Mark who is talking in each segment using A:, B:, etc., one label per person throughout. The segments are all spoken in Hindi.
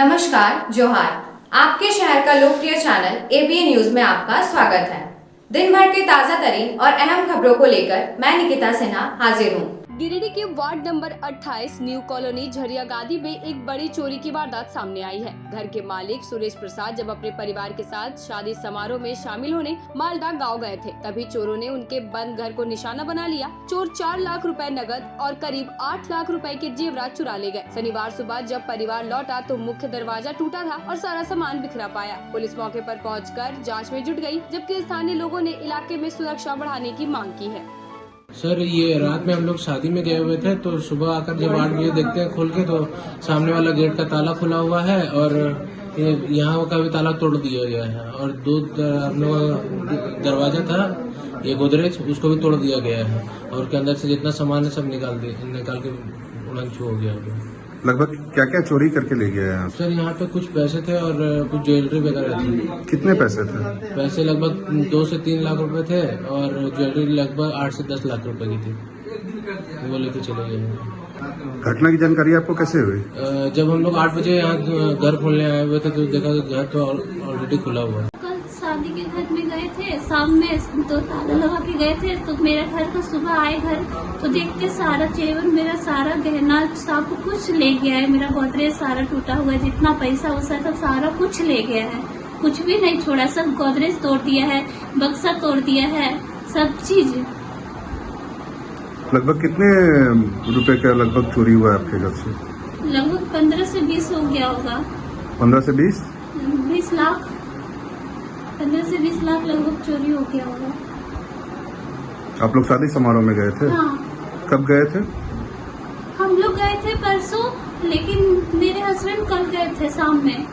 A: नमस्कार, जोहार। आपके शहर का लोकप्रिय चैनल एबीएन न्यूज में आपका स्वागत है। दिन भर के ताजा तरीन और अहम खबरों को लेकर मैं निकिता सिन्हा हाजिर हूँ।
B: गिरिडीह के ward number 28 new colony Jharia गादी में एक बड़ी चोरी की वारदात सामने आई है। घर के मालिक सुरेश प्रसाद जब अपने परिवार के साथ शादी समारोह में शामिल होने मालदा गांव गए थे, तभी चोरों ने उनके बंद घर को निशाना बना लिया। चोर 4 लाख रुपए नकद और करीब 8 लाख रुपए के जेवरात चुरा ले गए। शनिवार सुबह जब परिवार लौटा तो मुख्य दरवाजा टूटा था और सारा सामान बिखरा पाया। पुलिस मौके पर पहुंचकर जांच में जुट गई, जबकि स्थानीय लोगों ने इलाके में सुरक्षा बढ़ाने की मांग की है।
C: सर, ये रात में हम लोग शादी में गए हुए थे, तो सुबह आकर जब 8 बजे देखते हैं खोल के, तो सामने वाला गेट का ताला खुला हुआ है और यहाँ का भी ताला तोड़ दिया गया है और हम लोग दरवाजा था ये गोदरेज, उसको भी तोड़ दिया गया है और के अंदर से जितना सामान है सब निकाल के उड़न छू हो गया।
D: लगभग क्या क्या चोरी करके ले गए हैं?
C: सर, यहाँ पे कुछ पैसे थे और कुछ ज्वेलरी वगैरह थी।
D: कितने पैसे थे?
C: पैसे लगभग 2 से 3 लाख रुपए थे और ज्वेलरी लगभग 8 से 10 लाख रुपए की थी, वो लेके चले गए।
D: घटना की जानकारी आपको कैसे हुई?
C: जब हम लोग 8 बजे यहाँ घर खोलने आए हुए थे तो देखा कि घर तो ऑलरेडी खुला हुआ है।
E: कल शादी के घर में गए थे, शाम में तो ताला लगा के गए थे, तो मेरा घर का सुबह आए घर तो देखते सारा जेवर, मेरा सारा गहना सब कुछ ले गया है। मेरा गोदरेज सारा टूटा हुआ है, जितना पैसा वैसा था सारा कुछ ले गया है, कुछ भी नहीं छोड़ा। सब गोदरेज तोड़ दिया है, बक्सा तोड़ दिया है, सब चीज।
D: लगभग कितने रुपए का लगभग चोरी हुआ है आपके घर से?
E: लगभग 15 से 20 हो गया होगा।
D: 15 से 20?
E: 20 लाख, 15 से 20 लाख लगभग चोरी हो गया होगा।
D: आप लोग शादी समारोह में गए थे?
E: हाँ।
D: कब गए थे?
E: हम लोग गए थे परसों, लेकिन मेरे हस्बैंड कल गए थे शाम में।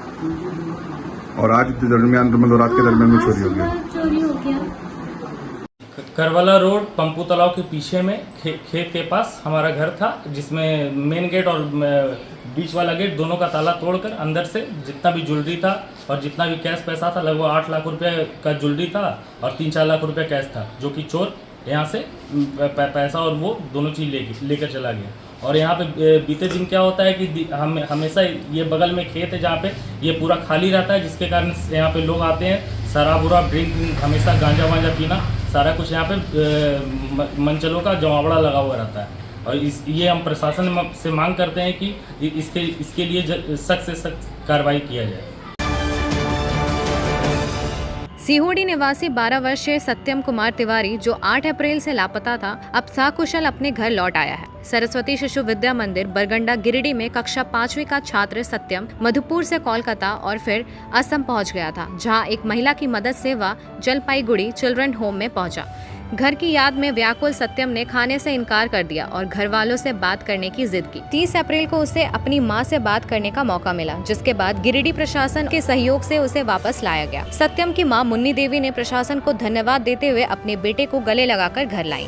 D: और आज दरमियान मतलब रात के दरमियान में चोरी हो गया?
E: चोरी हो गया।
F: करवाला रोड पंपू तालाब के पीछे में खेत के पास हमारा घर था, जिसमें मेन गेट और बीच वाला गेट दोनों का ताला तोड़कर अंदर से जितना भी ज्वेलरी था और जितना भी कैश पैसा था, लगभग 8 लाख रुपए का ज्वेलरी था और 3-4 लाख रुपए कैश था, जो कि चोर यहाँ से पैसा और वो दोनों चीज़ लेकर चला गया। और यहाँ पे बीते दिन क्या होता है कि हमेशा ये बगल में खेत है जहाँ पे ये पूरा खाली रहता है, जिसके कारण यहाँ पे लोग आते हैं, शराब उराब ड्रिंक हमेशा गांजा वांजा पीना, सारा कुछ यहाँ पे मंचलों का जमावड़ा लगा हुआ रहता है। और ये हम प्रशासन से मांग करते हैं कि इसके लिए सख्त से सख्त कार्रवाई किया जाए।
A: सीहोडी निवासी 12 वर्षीय सत्यम कुमार तिवारी, जो 8 अप्रैल से लापता था, अब सकुशल अपने घर लौट आया है। सरस्वती शिशु विद्या मंदिर बरगंडा गिरिडीह में कक्षा 5वीं का छात्र सत्यम मधुपुर से कोलकाता और फिर असम पहुंच गया था, जहां एक महिला की मदद से वह जलपाईगुड़ी चिल्ड्रन होम में पहुंचा। घर की याद में व्याकुल सत्यम ने खाने से इनकार कर दिया और घर वालों से बात करने की जिद की। 30 अप्रैल को उसे अपनी मां से बात करने का मौका मिला, जिसके बाद गिरिडीह प्रशासन के सहयोग से उसे वापस लाया गया। सत्यम की मां मुन्नी देवी ने प्रशासन को धन्यवाद देते हुए अपने बेटे को गले लगाकर घर लाई।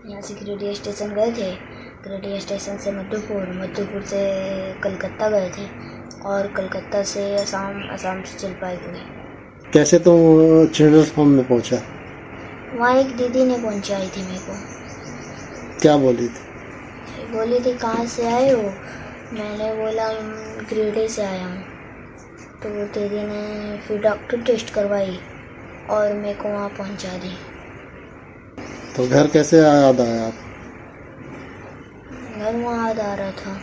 G: यहाँ से गिरिडीह स्टेशन गए थे, गिरिडीह स्टेशन से मधुपुर से कलकत्ता गए थे और कलकत्ता से असम से जलपाईगुड़ी।
H: कैसे तुम चिल्ड्रंस होम में पहुंचा?
G: वहाँ एक दीदी ने पहुंचाई थी मेरे को।
H: क्या बोली थी?
G: बोली थी कहाँ से आए हो? मैंने बोला गिरिडीह से आया हूँ। तो दीदी ने फिर डॉक्टर टेस्ट करवाई और मेरे को वहाँ पहुँचा दी।
H: तो घर कैसे याद आया आप?
G: घर वहाँ याद आ रहा था।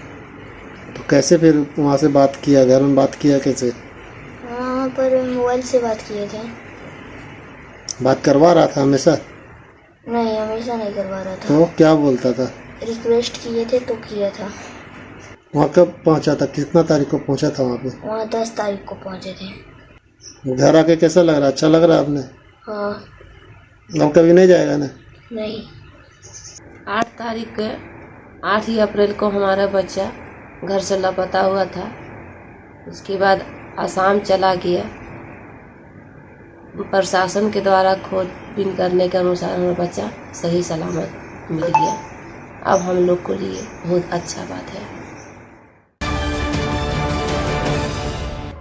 H: तो कैसे फिर वहाँ से बात किया, घर में बात किया कैसे?
G: वहाँ पर मोबाइल से बात किए थे।
H: बात करवा रहा था हमेशा?
G: नहीं, हमेशा नहीं करवा रहा था।
H: तो क्या बोलता था?
G: रिक्वेस्ट किए थे तो किया था।
H: वहाँ कब पहुँचा था, कितना तारीख को पहुँचा था वहाँ पे?
G: वहाँ 10 तारीख को पहुँचे थे।
H: घर आके कैसा लग रहा? अच्छा लग रहा आपने?
G: हाँ।
H: अब कभी नहीं जाएगा ना?
G: नहीं।
I: 8 ही अप्रैल को हमारा बच्चा घर से लापता हुआ था। उसके बाद आसाम चला गया। प्रशासन के द्वारा खोजबीन करने के अनुसार हमारा बच्चा सही सलामत मिल गया। अब हम लोग को लिए बहुत अच्छा बात है।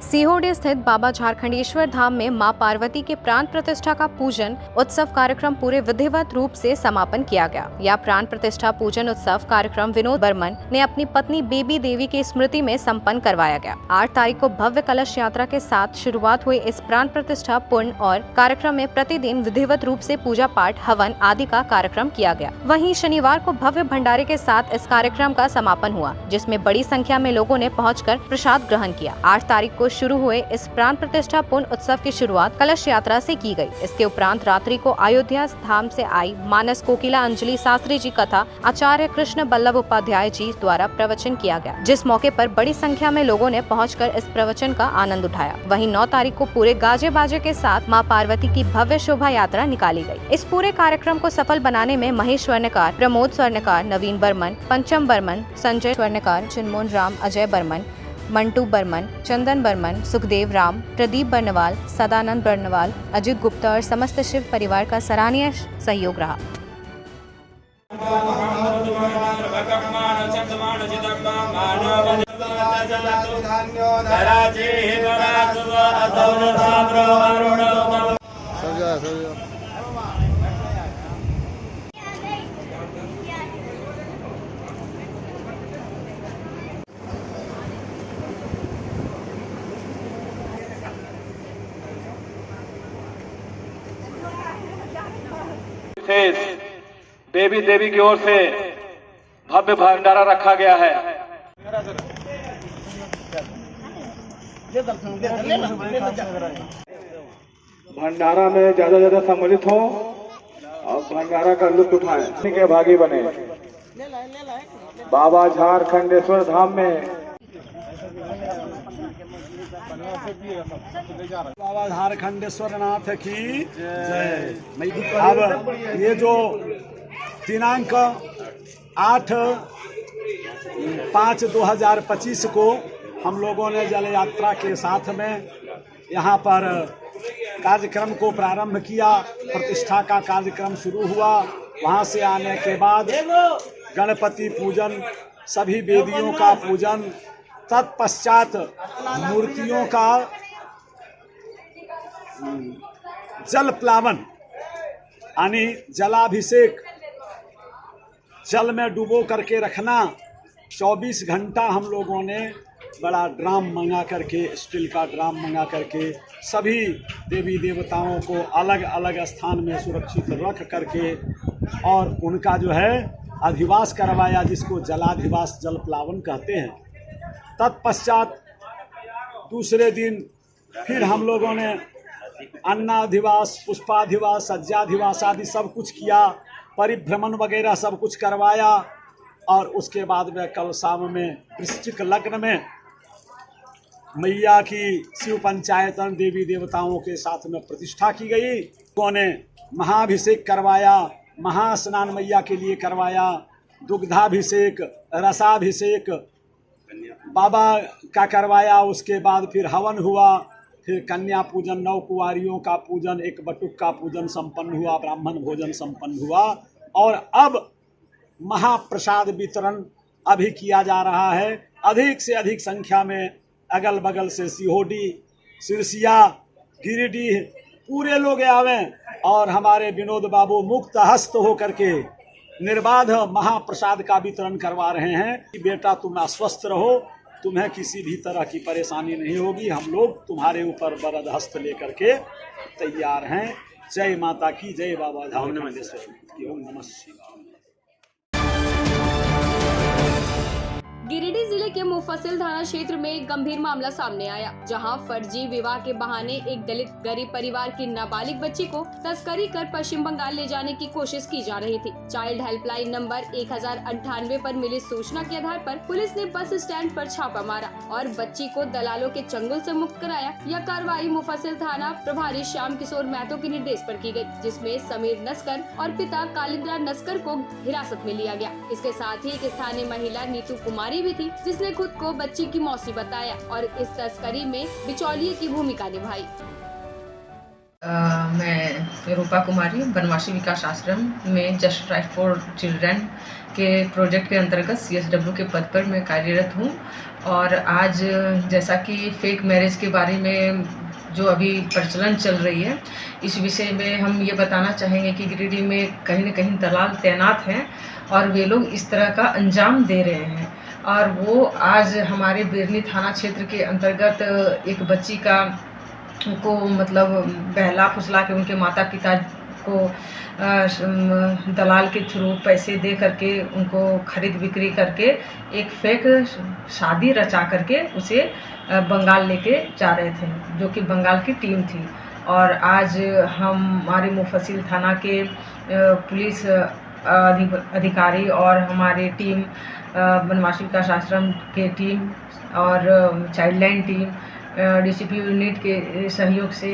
A: सीहोडी स्थित बाबा झारखंडेश्वर धाम में मां पार्वती के प्राण प्रतिष्ठा का पूजन उत्सव कार्यक्रम पूरे विधिवत रूप से समापन किया गया। यह प्राण प्रतिष्ठा पूजन उत्सव कार्यक्रम विनोद बर्मन ने अपनी पत्नी बेबी देवी की स्मृति में संपन्न करवाया गया। 8 तारीख को भव्य कलश यात्रा के साथ शुरुआत हुई इस प्राण प्रतिष्ठा पुण्य और कार्यक्रम में प्रतिदिन विधिवत रूप से पूजा पाठ, हवन आदि का कार्यक्रम किया गया। वहीं शनिवार को भव्य भंडारे के साथ इस कार्यक्रम का समापन हुआ, जिसमें बड़ी संख्या में लोगों ने पहुंचकर प्रसाद ग्रहण किया। 8 तारीख को शुरू हुए इस प्राण प्रतिष्ठा पुण्य उत्सव की शुरुआत कलश यात्रा से की गई। इसके उपरांत रात्रि को अयोध्या धाम से आई मानस कोकिला अंजलि शास्त्री जी कथा आचार्य कृष्ण बल्लभ उपाध्याय जी द्वारा प्रवचन किया गया, जिस मौके पर बड़ी संख्या में लोगों ने पहुंचकर इस प्रवचन का आनंद उठाया। वहीं 9 तारीख को पूरे गाजे बाजे के साथ मां पार्वती की भव्य शोभा यात्रा निकाली गई। इस पूरे कार्यक्रम को सफल बनाने में महेश स्वर्णकार, प्रमोद स्वर्णकार, नवीन बर्मन, पंचम बर्मन, संजय स्वर्णकार, चिन्मोहन राम, अजय बर्मन, मंटू बर्मन, चंदन बर्मन, सुखदेव राम, प्रदीप बर्नवाल, सदानंद बर्नवाल, अजित गुप्ता और समस्त शिव परिवार का सराहनीय सहयोग रहा।
J: बेबी देवी की ओर से भव्य भंडारा रखा गया है। भंडारा में ज्यादा सम्मिलित हो और भंडारा का लुत्फ उठाएं, के भागी बने। बाबा झारखंडेश्वर धाम में
K: बाबा झारखंडेश्वर नाथ की जय। अब ये जो दिनांक 8/5/2025 को हम लोगों ने जल यात्रा के साथ में यहाँ पर कार्यक्रम को प्रारंभ किया। प्रतिष्ठा का कार्यक्रम शुरू हुआ। वहाँ से आने के बाद गणपति पूजन, सभी वेदियों का पूजन, तत्पश्चात मूर्तियों का जल प्लावन यानी जलाभिषेक, जल में डुबो करके रखना। 24 घंटा हम लोगों ने बड़ा ड्राम मंगा करके, स्टील का ड्राम मंगा करके सभी देवी देवताओं को अलग अलग स्थान में सुरक्षित रख करके और उनका जो है अधिवास करवाया, जिसको जलाधिवास, जल प्लावन कहते हैं। तत्पश्चात दूसरे दिन फिर हम लोगों ने अन्नाधिवास, पुष्पाधिवास, सज्जाधिवास आदि सब कुछ किया, परिभ्रमण वगैरह सब कुछ करवाया। और उसके बाद में कल शाम में वृश्चिक लग्न में मैया की शिव पंचायतन देवी देवताओं के साथ में प्रतिष्ठा की गई। लोगों ने महाभिषेक करवाया, महास्नान मैया के लिए करवाया, दुग्धाभिषेक, रसाभिषेक बाबा का करवाया। उसके बाद फिर हवन हुआ, फिर कन्या पूजन, 9 कुंवारियों का पूजन, 1 बटुक का पूजन संपन्न हुआ, ब्राह्मण भोजन संपन्न हुआ। और अब महाप्रसाद वितरण अभी किया जा रहा है। अधिक से अधिक संख्या में अगल बगल से सीहोडी, सिरसिया, गिरिडीह पूरे लोग आवें और हमारे विनोद बाबू मुक्त हस्त होकर के निर्बाध महाप्रसाद का वितरण करवा रहे हैं कि बेटा तुम अस्वस्थ रहो, तुम्हें किसी भी तरह की परेशानी नहीं होगी, हम लोग तुम्हारे ऊपर वरद हस्त लेकर के तैयार हैं। जय माता की जय। बाबा झारखंडेश्वर की ओम नमः शिवाय।
B: गिरिडीह जिले के मुफस्सिल थाना क्षेत्र में एक गंभीर मामला सामने आया, जहां फर्जी विवाह के बहाने एक दलित गरीब परिवार की नाबालिग बच्ची को तस्करी कर पश्चिम बंगाल ले जाने की कोशिश की जा रही थी। चाइल्ड हेल्पलाइन नंबर 1098 पर मिली सूचना के आधार पर पुलिस ने बस स्टैंड पर छापा मारा और बच्ची को दलालों के चंगुल से मुक्त कराया। यह कार्रवाई मुफस्सिल थाना प्रभारी श्याम किशोर महतो के निर्देश पर की गई, जिसमें समीर नस्कर और पिता कालिंद्रा नस्कर को हिरासत में लिया गया। इसके साथ ही एक स्थानीय महिला नीतू कुमारी भी थी, जिसने खुद को बच्ची की मौसी बताया और इस तस्करी में बिचौलिए की भूमिका निभाई।
L: मैं रूपा कुमारी बनवासी विकास आश्रम में जस्ट राइट फॉर चिल्ड्रन के प्रोजेक्ट के अंतर्गत CSW के पद पर मैं कार्यरत हूँ। और आज जैसा कि फेक मैरिज के बारे में जो अभी प्रचलन चल रही है, इस विषय में हम ये बताना चाहेंगे कि गिरिडीह में कहीं न कहीं दलाल तैनात हैं और वे लोग इस तरह का अंजाम दे रहे हैं। और वो आज हमारे बिरनी थाना क्षेत्र के अंतर्गत एक बच्ची को मतलब बहला फुसला के उनके माता पिता को दलाल के थ्रू पैसे दे करके उनको खरीद बिक्री करके एक फेक शादी रचा करके उसे बंगाल लेके जा रहे थे, जो कि बंगाल की टीम थी। और आज हमारे मुफस्सिल थाना के पुलिस अधिकारी और हमारे टीम बनवासी विकास आश्रम के टीम और child line team DCP unit के सहयोग से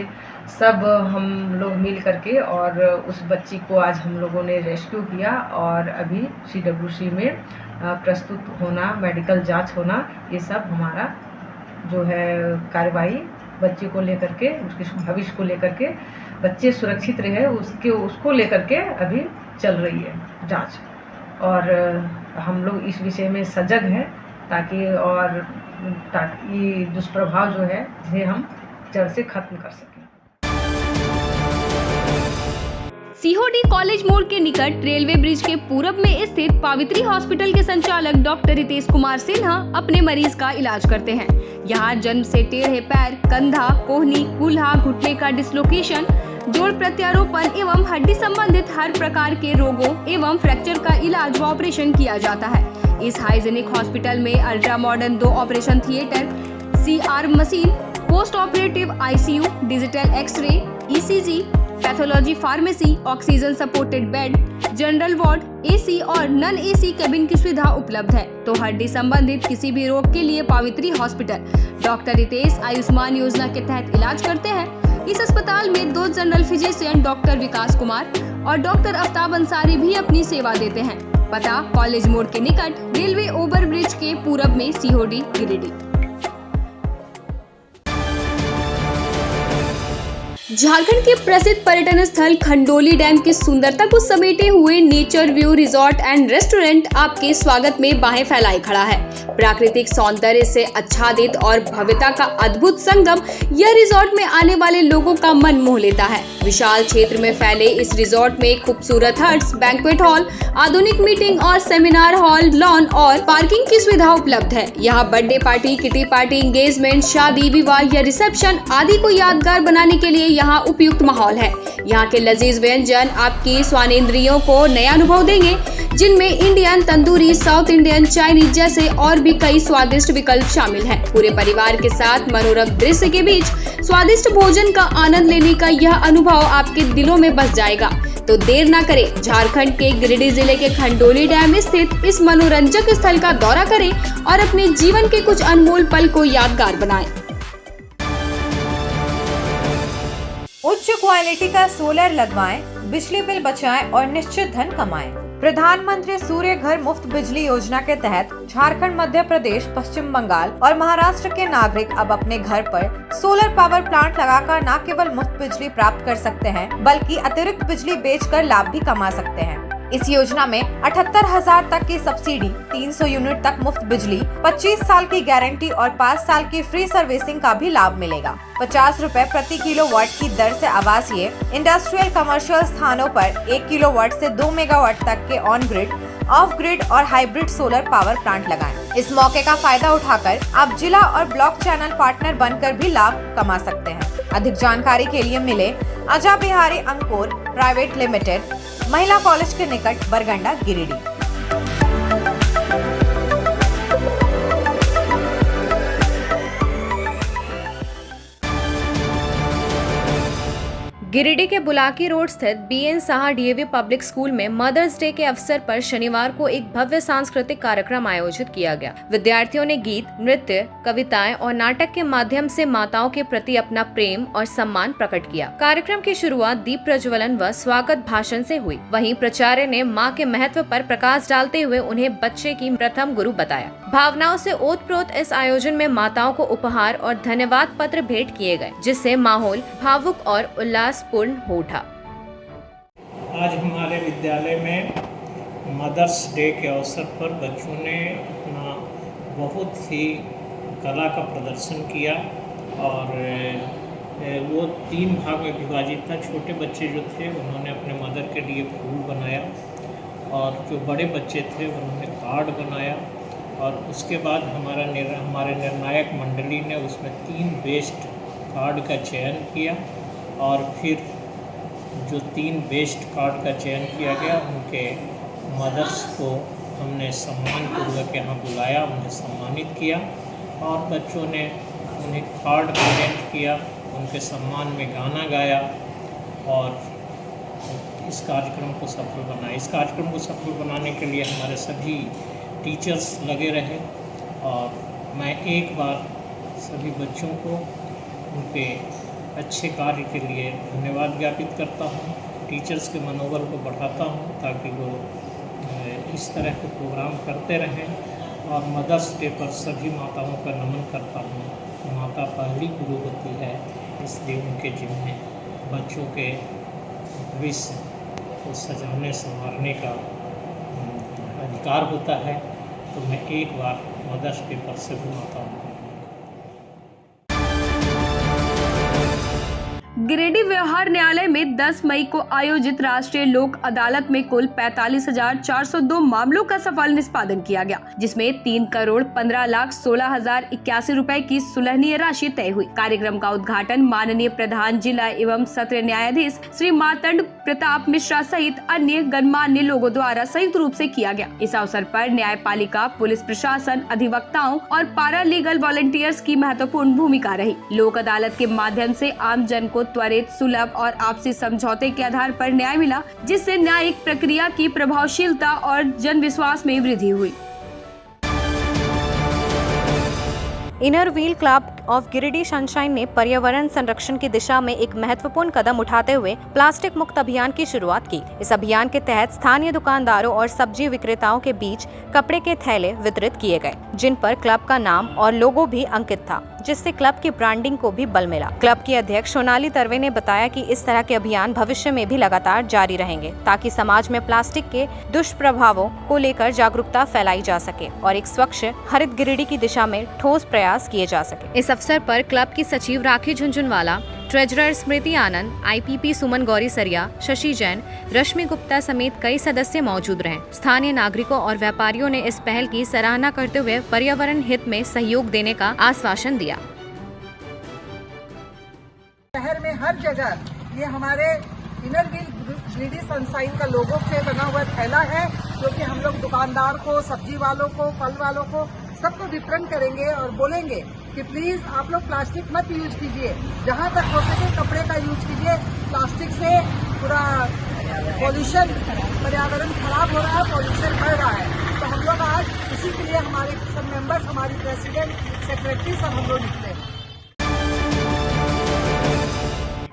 L: सब हम लोग मिल करके और उस बच्ची को आज हम लोगों ने रेस्क्यू किया और अभी CWC में प्रस्तुत होना, मेडिकल जांच होना, ये सब हमारा जो है कार्रवाई बच्चे को लेकर के, उसके भविष्य को लेकर के, बच्चे सुरक्षित रहे उसको लेकर के अभी चल रही है जांच। और हम लोग इस विषय में सजग हैं ताकि ये दुष्प्रभाव जो है इसे हम जड़ से खत्म कर सकें।
B: सीहोडी कॉलेज मोड़ के निकट रेलवे ब्रिज के पूरब में स्थित पावित्री हॉस्पिटल के संचालक डॉक्टर रितेश कुमार सिन्हा अपने मरीज का इलाज करते हैं। यहाँ जन्म से टेढ़े पैर, कंधा, कोहनी, कूल्हा, घुटने का डिसलोकेशन, जोड़ प्रत्यारोपण एवं हड्डी संबंधित हर प्रकार के रोगों एवं फ्रैक्चर का इलाज व ऑपरेशन किया जाता है। इस हाइजेनिक हॉस्पिटल में ultra modern 2 operation theatre, CR machine, post operative ICU, digital x-ray, ECG, pathology pharmacy, oxygen supported bed, general ward, AC और नॉन AC केबिन की सुविधा उपलब्ध है। तो हड्डी संबंधित किसी भी रोग के लिए पावित्री हॉस्पिटल डॉक्टर रितेश आयुष्मान योजना के तहत इलाज करते हैं। इस अस्पताल में 2 जनरल फिजिशियन डॉक्टर विकास कुमार और डॉक्टर आफ्ताब अंसारी भी अपनी सेवा देते हैं। पता कॉलेज मोड़ के निकट रेलवे ओवर ब्रिज के पूरब में, सीहोडी, गिरिडीह। झारखंड के प्रसिद्ध पर्यटन स्थल खंडोली डैम की सुंदरता को समेटे हुए nature view resort and restaurant आपके स्वागत में बाहें फैलाए खड़ा है। प्राकृतिक सौंदर्य से आच्छादित और भव्यता का अद्भुत संगम यह रिजॉर्ट में आने वाले लोगों का मन मोह लेता है। विशाल क्षेत्र में फैले इस रिजॉर्ट में खूबसूरत हट्स, बैंक्वेट हॉल, आधुनिक मीटिंग और सेमिनार हॉल, लॉन और पार्किंग की सुविधा उपलब्ध है। यहाँ birthday party, kitty party, engagement, शादी, विवाह या रिसेप्शन आदि को यादगार बनाने के लिए यहाँ उपयुक्त माहौल है। यहाँ के लजीज व्यंजन आपकी स्वानेंद्रियों को नया अनुभव देंगे, जिनमें Indian, tandoori, south Indian, Chinese जैसे और भी कई स्वादिष्ट विकल्प शामिल हैं। पूरे परिवार के साथ मनोरम दृश्य के बीच स्वादिष्ट भोजन का आनंद लेने का यह अनुभव आपके दिलों में बस जाएगा। तो देर ना करें, झारखंड के गिरिडीह जिले के खंडोली डैम स्थित इस मनोरंजक स्थल का दौरा करें और अपने जीवन के कुछ अनमोल पल को यादगार बनाएं।
A: उच्च क्वालिटी का सोलर लगवाएं, बिजली बिल बचाएं और निश्चित धन कमाएं। प्रधानमंत्री सूर्य घर मुफ्त बिजली योजना के तहत झारखंड, मध्य प्रदेश, पश्चिम बंगाल और महाराष्ट्र के नागरिक अब अपने घर पर सोलर पावर प्लांट लगाकर न केवल मुफ्त बिजली प्राप्त कर सकते हैं, बल्कि अतिरिक्त बिजली बेचकर लाभ भी कमा सकते हैं। इस योजना में 78,000 तक की सब्सिडी, 300 यूनिट तक मुफ्त बिजली, 25 साल की गारंटी और 5 साल की फ्री सर्विसिंग का भी लाभ मिलेगा। 50 रुपए प्रति किलोवाट की दर से आवासीय, इंडस्ट्रियल, कमर्शियल स्थानों पर 1 किलोवाट से 2 मेगावाट तक के ऑन ग्रिड, ऑफ ग्रिड और हाइब्रिड सोलर पावर प्लांट लगाएं। इस मौके का फायदा उठाकर आप जिला और ब्लॉक चैनल पार्टनर बनकर भी लाभ कमा सकते हैं। अधिक जानकारी के लिए मिले अजा बिहारी अंकुर प्राइवेट लिमिटेड, महिला कॉलेज के निकट, बरगंडा, गिरिडीह। गिरिडीह के बुलाकी रोड स्थित BN Saha DAV public school में मदर्स डे के अवसर पर शनिवार को एक भव्य सांस्कृतिक कार्यक्रम आयोजित किया गया। विद्यार्थियों ने गीत, नृत्य, कविताएं और नाटक के माध्यम से माताओं के प्रति अपना प्रेम और सम्मान प्रकट किया। कार्यक्रम की शुरुआत दीप प्रज्वलन व स्वागत भाषण से हुई। वहीं प्राचार्य ने मां के महत्व पर प्रकाश डालते हुए उन्हें बच्चे की प्रथम गुरु बताया। भावनाओं से ओतप्रोत इस आयोजन में माताओं को उपहार और धन्यवाद पत्र भेंट किए गए, जिससे माहौल भावुक और उल्लासपूर्ण हो उठा।
M: आज हमारे विद्यालय में मदर्स डे के अवसर पर बच्चों ने अपना बहुत ही कला का प्रदर्शन किया और वो 3 भाग में विभाजित था। छोटे बच्चे जो थे उन्होंने अपने मदर के लिए फूल बनाया और जो बड़े बच्चे थे उन्होंने कार्ड बनाया और उसके बाद हमारे निर्णायक मंडली ने उसमें 3 बेस्ट कार्ड का चयन किया और फिर जो 3 बेस्ट कार्ड का चयन किया गया उनके मदर्स को हमने सम्मानपूर्वक यहाँ बुलाया, उन्हें सम्मानित किया और बच्चों ने उन्हें कार्ड प्रेजेंट किया, उनके सम्मान में गाना गाया और इस कार्यक्रम को सफल बनाया। इस कार्यक्रम को सफल बनाने के लिए हमारे सभी टीचर्स लगे रहे और मैं एक बार सभी बच्चों को उनके अच्छे कार्य के लिए धन्यवाद ज्ञापित करता हूँ। टीचर्स के मनोबल को बढ़ाता हूँ ताकि वो इस तरह के प्रोग्राम करते रहें और मदर्स डे पर सभी माताओं का नमन करता हूँ। माता पहली गुरु होती है, इसलिए उनके जिम्मे बच्चों के भविष्य को सजाने संवारने का अधिकार होता है। तो मैं एक बार मदर्स डे पर सभी माताओं को
B: गिरिडीह व्यवहार न्यायालय में 10 मई को आयोजित राष्ट्रीय लोक अदालत में कुल 45,402 मामलों का सफल निष्पादन किया गया, जिसमें 3,15,16,081 रुपए की सुलहनीय राशि तय हुई। कार्यक्रम का उद्घाटन माननीय प्रधान जिला एवं सत्र न्यायाधीश श्री मार्तंड प्रताप मिश्रा सहित अन्य गणमान्य लोगों द्वारा संयुक्त रूप से किया गया। इस अवसर पर न्यायपालिका, पुलिस प्रशासन, अधिवक्ताओं और पारा लीगल वॉलंटियर्स की महत्वपूर्ण भूमिका रही। लोक अदालत के माध्यम से आम जन को त्वरित, सुलभ और आपसी समझौते के आधार पर न्याय मिला, जिससे न्यायिक प्रक्रिया की प्रभावशीलता और जन विश्वास में वृद्धि हुई।
A: Inner wheel club of Giridih sunshine ने पर्यावरण संरक्षण की दिशा में एक महत्वपूर्ण कदम उठाते हुए प्लास्टिक मुक्त अभियान की शुरुआत की। इस अभियान के तहत स्थानीय दुकानदारों और सब्जी विक्रेताओं के बीच कपड़े के थैले वितरित किए गए, जिन पर क्लब का नाम और लोगो भी अंकित था, जिससे क्लब की ब्रांडिंग को भी बल मिला। क्लब की अध्यक्ष सोनाली तरवे ने बताया कि इस तरह के अभियान भविष्य में भी लगातार जारी रहेंगे, ताकि समाज में प्लास्टिक के दुष्प्रभावों को लेकर जागरूकता फैलाई जा सके और एक स्वच्छ हरित गिरिडीह की दिशा में ठोस प्रयास किए जा सके। इस अवसर पर क्लब की सचिव राखी झुंझुनवाला, ट्रेजरर स्मृति आनंद, आईपीपी सुमन गौरी सरिया, शशि जैन, रश्मि गुप्ता समेत कई सदस्य मौजूद रहे। स्थानीय नागरिकों और व्यापारियों ने इस पहल की सराहना करते हुए पर्यावरण हित में सहयोग देने का आश्वासन दिया।
N: शहर में हर जगह ये हमारे इनर व्हील गिरिडीह सनशाइन का लोगो से बना हुआ थैला है, जो कि हम लोग दुकानदार को, सब्जी वालों को, फल वालों को सबको वितरण करेंगे और बोलेंगे कि प्लीज आप लोग प्लास्टिक मत यूज कीजिए, जहाँ तक हो सके कपड़े का यूज कीजिए। प्लास्टिक से पूरा पॉल्यूशन, पर्यावरण खराब हो रहा है, पॉल्यूशन बढ़ रहा है। तो हम लोग आज इसी के लिए हमारे सब मेंबर्स, हमारी प्रेसिडेंट, सेक्रेटरी सब हम लोग निकले।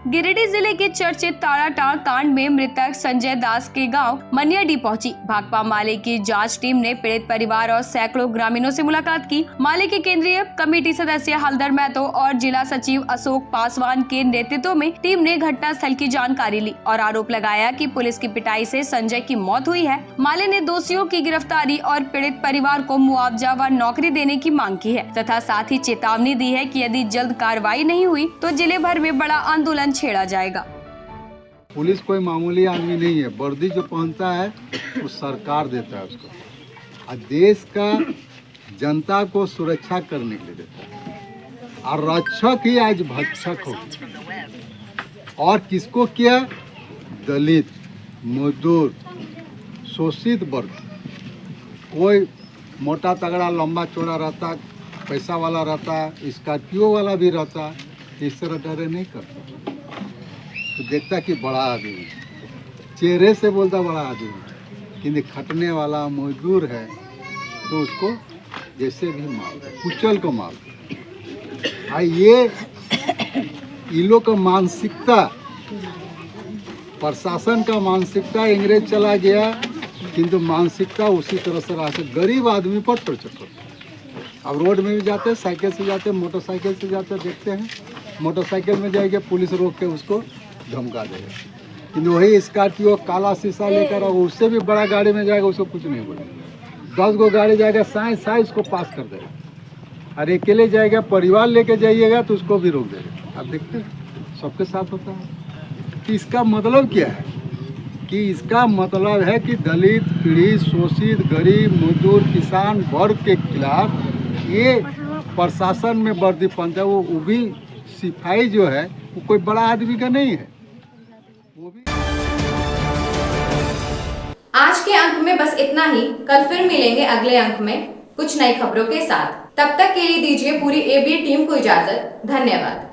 B: गिरिडीह जिले के चर्चित ताराटाड़ कांड में मृतक संजय दास के गांव मनियाडीह पहुंची। भाकपा माले की जांच टीम ने पीड़ित परिवार और सैकड़ों ग्रामीणों से मुलाकात की। माले के केंद्रीय कमेटी सदस्य हलधर महतो और जिला सचिव अशोक पासवान के नेतृत्व में टीम ने घटनास्थल की जानकारी ली और आरोप लगाया कि पुलिस की पिटाई से संजय की मौत हुई है। माले ने दोषियों की गिरफ्तारी और पीड़ित परिवार को मुआवजा व नौकरी देने की मांग की है तथा साथ ही चेतावनी दी है कि यदि जल्द कार्रवाई नहीं हुई तो जिले भर में बड़ा आंदोलन छेड़ा जाएगा।
O: पुलिस कोई मामूली आदमी नहीं है, वर्दी जो पहनता है वो सरकार देता है उसको, और देश का जनता को सुरक्षा करने के लिए देता है, और रक्षक ही आज भक्षक हो। और किसको किया? दलित, मजदूर, शोषित वर्ग। कोई मोटा तगड़ा लंबा चौड़ा रहता, पैसा वाला रहता, स्कॉर्पियो वाला भी रहता, इस तरह डरे नहीं करता। तो देखता कि बड़ा आदमी, चेहरे से बोलता बड़ा आदमी, किंतु खटने वाला मजदूर है तो उसको जैसे भी मार दे, कुचल को मार दे। ये लोग का मानसिकता, प्रशासन का मानसिकता, अंग्रेज चला गया किंतु मानसिकता उसी तरह से रहा। गरीब आदमी पर टॉर्चर करता, अब रोड में भी जाते हैं, साइकिल से जाते हैं, मोटरसाइकिल से जाते हैं, देखते हैं मोटरसाइकिल में जाएंगे पुलिस रोक के उसको धमका देगा। लेकिन वही स्कॉर्पियो काला शीशा लेकर और उससे भी बड़ा गाड़ी में जाएगा, उसको कुछ नहीं बोलेगा। 10 गो गाड़ी जाएगा, साइंस उसको पास कर देगा। और अकेले जाएगा, परिवार लेके जाइएगा तो उसको भी रोक देगा। अब देखते हैं सबके साथ होता है। कि इसका मतलब क्या है? कि इसका मतलब है कि दलित, पीड़ित, शोषित, गरीब, मजदूर, किसान वर्ग के खिलाफ ये प्रशासन में वर्दी पहुंचा। वो भी सिपाही जो है वो कोई बड़ा आदमी का नहीं है।
A: आज के अंक में बस इतना ही। कल फिर मिलेंगे अगले अंक में कुछ नई खबरों के साथ। तब तक के लिए दीजिए पूरी एबीपी टीम को इजाजत। धन्यवाद।